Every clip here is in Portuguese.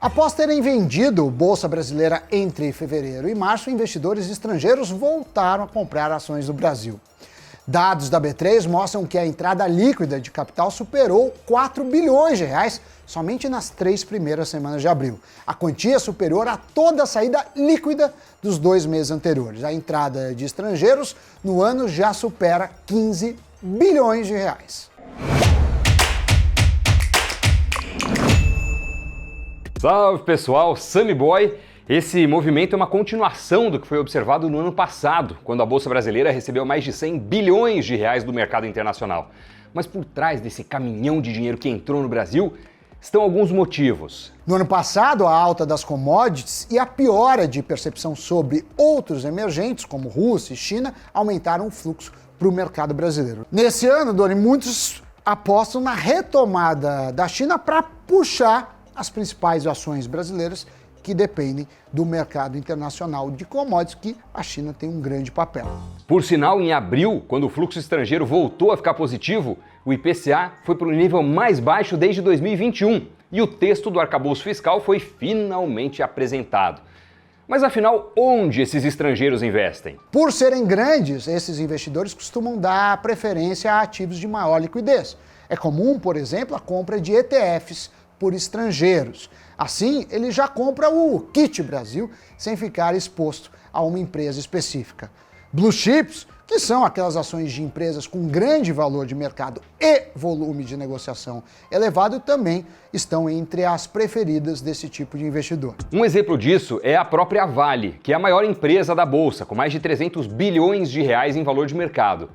Após terem vendido Bolsa Brasileira entre fevereiro e março, investidores estrangeiros voltaram a comprar ações do Brasil. Dados da B3 mostram que a entrada líquida de capital superou 4 bilhões de reais somente nas 3 primeiras semanas de abril. A quantia é superior a toda a saída líquida dos 2 meses anteriores. A entrada de estrangeiros no ano já supera 15 bilhões de reais. Salve pessoal, Sammy Boy! Esse movimento é uma continuação do que foi observado no ano passado, quando a Bolsa Brasileira recebeu mais de 100 bilhões de reais do mercado internacional. Mas por trás desse caminhão de dinheiro que entrou no Brasil, estão alguns motivos. No ano passado, a alta das commodities e a piora de percepção sobre outros emergentes, como Rússia e China, aumentaram o fluxo para o mercado brasileiro. Nesse ano, Doni, muitos apostam na retomada da China para puxar as principais ações brasileiras que dependem do mercado internacional de commodities, que a China tem um grande papel. Por sinal, em abril, quando o fluxo estrangeiro voltou a ficar positivo, o IPCA foi para o nível mais baixo desde 2021 e o texto do arcabouço fiscal foi finalmente apresentado. Mas afinal, onde esses estrangeiros investem? Por serem grandes, esses investidores costumam dar preferência a ativos de maior liquidez. É comum, por exemplo, a compra de ETFs por estrangeiros. Assim, ele já compra o kit Brasil sem ficar exposto a uma empresa específica. Blue chips, que são aquelas ações de empresas com grande valor de mercado e volume de negociação elevado, também estão entre as preferidas desse tipo de investidor. Um exemplo disso é a própria Vale, que é a maior empresa da Bolsa, com mais de 300 bilhões de reais em valor de mercado.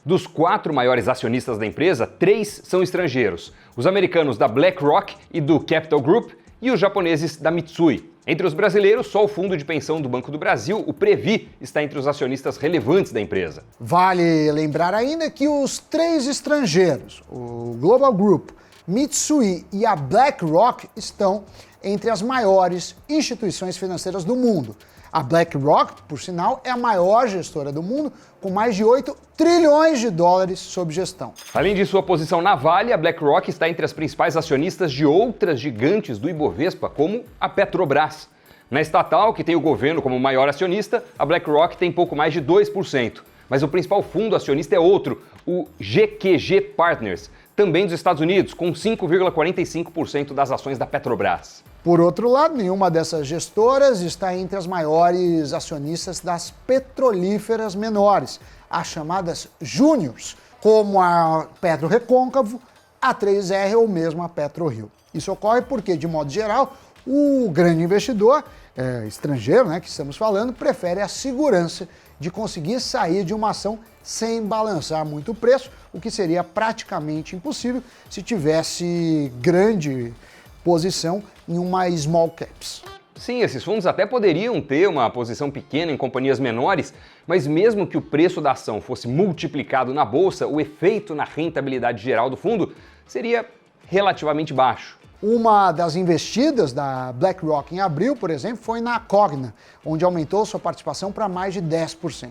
Dos 4 maiores acionistas da empresa, 3 são estrangeiros. Os americanos da BlackRock e do Capital Group e os japoneses da Mitsui. Entre os brasileiros, só o fundo de pensão do Banco do Brasil, o Previ, está entre os acionistas relevantes da empresa. Vale lembrar ainda que os 3 estrangeiros, o Global Group, Mitsui e a BlackRock, estão entre as maiores instituições financeiras do mundo. A BlackRock, por sinal, é a maior gestora do mundo, com mais de 8 trilhões de dólares sob gestão. Além de sua posição na Vale, a BlackRock está entre as principais acionistas de outras gigantes do Ibovespa, como a Petrobras. Na estatal, que tem o governo como maior acionista, a BlackRock tem pouco mais de 2%. Mas o principal fundo acionista é outro, o GQG Partners, também dos Estados Unidos, com 5,45% das ações da Petrobras. Por outro lado, nenhuma dessas gestoras está entre as maiores acionistas das petrolíferas menores, as chamadas júniors, como a PetroRecôncavo, a 3R ou mesmo a PetroRio. Isso ocorre porque, de modo geral, o grande investidor estrangeiro, que estamos falando, prefere a segurança de conseguir sair de uma ação sem balançar muito o preço, o que seria praticamente impossível se tivesse grande posição em uma small caps. Sim, esses fundos até poderiam ter uma posição pequena em companhias menores, mas mesmo que o preço da ação fosse multiplicado na bolsa, o efeito na rentabilidade geral do fundo seria relativamente baixo. Uma das investidas da BlackRock em abril, por exemplo, foi na Cogna, onde aumentou sua participação para mais de 10%.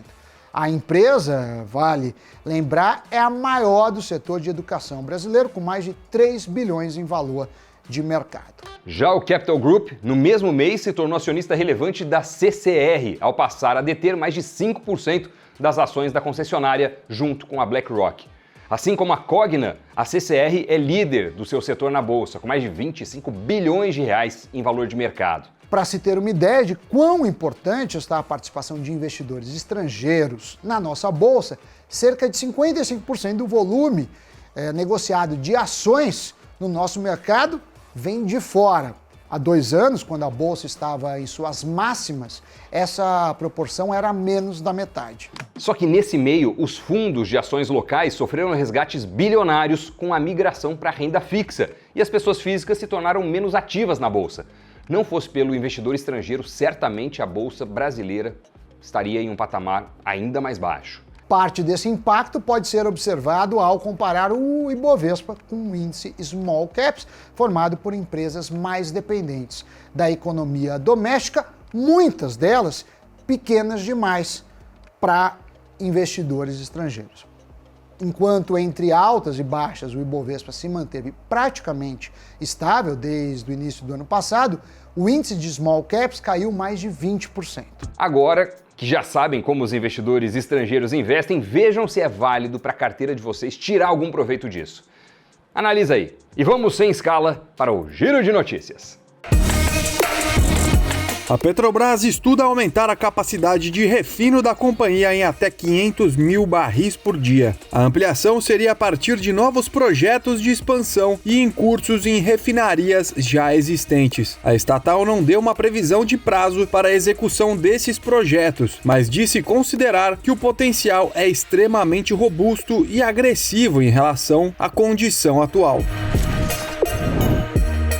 A empresa, vale lembrar, é a maior do setor de educação brasileiro, com mais de 3 bilhões em valor de mercado. Já o Capital Group, no mesmo mês, se tornou acionista relevante da CCR, ao passar a deter mais de 5% das ações da concessionária, junto com a BlackRock. Assim como a Cogna, a CCR é líder do seu setor na Bolsa, com mais de 25 bilhões de reais em valor de mercado. Para se ter uma ideia de quão importante está a participação de investidores estrangeiros na nossa Bolsa, cerca de 55% do volume negociado de ações no nosso mercado vem de fora. Há 2 anos, quando a Bolsa estava em suas máximas, essa proporção era menos da metade. Só que nesse meio, os fundos de ações locais sofreram resgates bilionários com a migração para a renda fixa e as pessoas físicas se tornaram menos ativas na Bolsa. Não fosse pelo investidor estrangeiro, certamente a Bolsa brasileira estaria em um patamar ainda mais baixo. Parte desse impacto pode ser observado ao comparar o Ibovespa com o índice Small Caps, formado por empresas mais dependentes da economia doméstica, muitas delas pequenas demais para investidores estrangeiros. Enquanto entre altas e baixas o Ibovespa se manteve praticamente estável desde o início do ano passado, o índice de small caps caiu mais de 20%. Agora que já sabem como os investidores estrangeiros investem, vejam se é válido para a carteira de vocês tirar algum proveito disso. Analisa aí. E vamos sem escala para o Giro de Notícias. A Petrobras estuda aumentar a capacidade de refino da companhia em até 500 mil barris por dia. A ampliação seria a partir de novos projetos de expansão e em cursos em refinarias já existentes. A estatal não deu uma previsão de prazo para a execução desses projetos, mas disse considerar que o potencial é extremamente robusto e agressivo em relação à condição atual.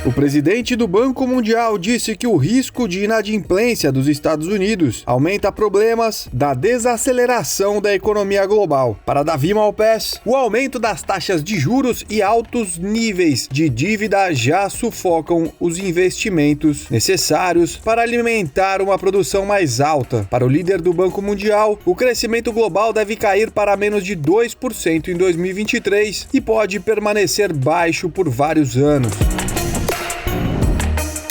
O presidente do Banco Mundial disse que o risco de inadimplência dos Estados Unidos aumenta problemas da desaceleração da economia global. Para Davi Malpass, o aumento das taxas de juros e altos níveis de dívida já sufocam os investimentos necessários para alimentar uma produção mais alta. Para o líder do Banco Mundial, o crescimento global deve cair para menos de 2% em 2023 e pode permanecer baixo por vários anos.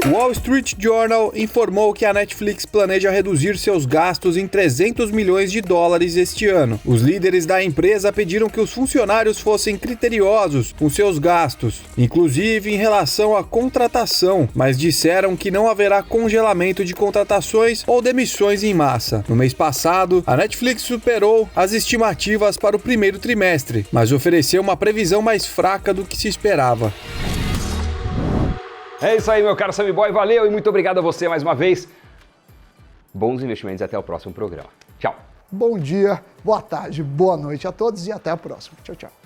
O Wall Street Journal informou que a Netflix planeja reduzir seus gastos em 300 milhões de dólares este ano. Os líderes da empresa pediram que os funcionários fossem criteriosos com seus gastos, inclusive em relação à contratação, mas disseram que não haverá congelamento de contratações ou demissões em massa. No mês passado, a Netflix superou as estimativas para o primeiro trimestre, mas ofereceu uma previsão mais fraca do que se esperava. É isso aí, meu caro Sammy Boy. Valeu e muito obrigado a você mais uma vez. Bons investimentos e até o próximo programa. Tchau. Bom dia, boa tarde, boa noite a todos e até a próxima. Tchau, tchau.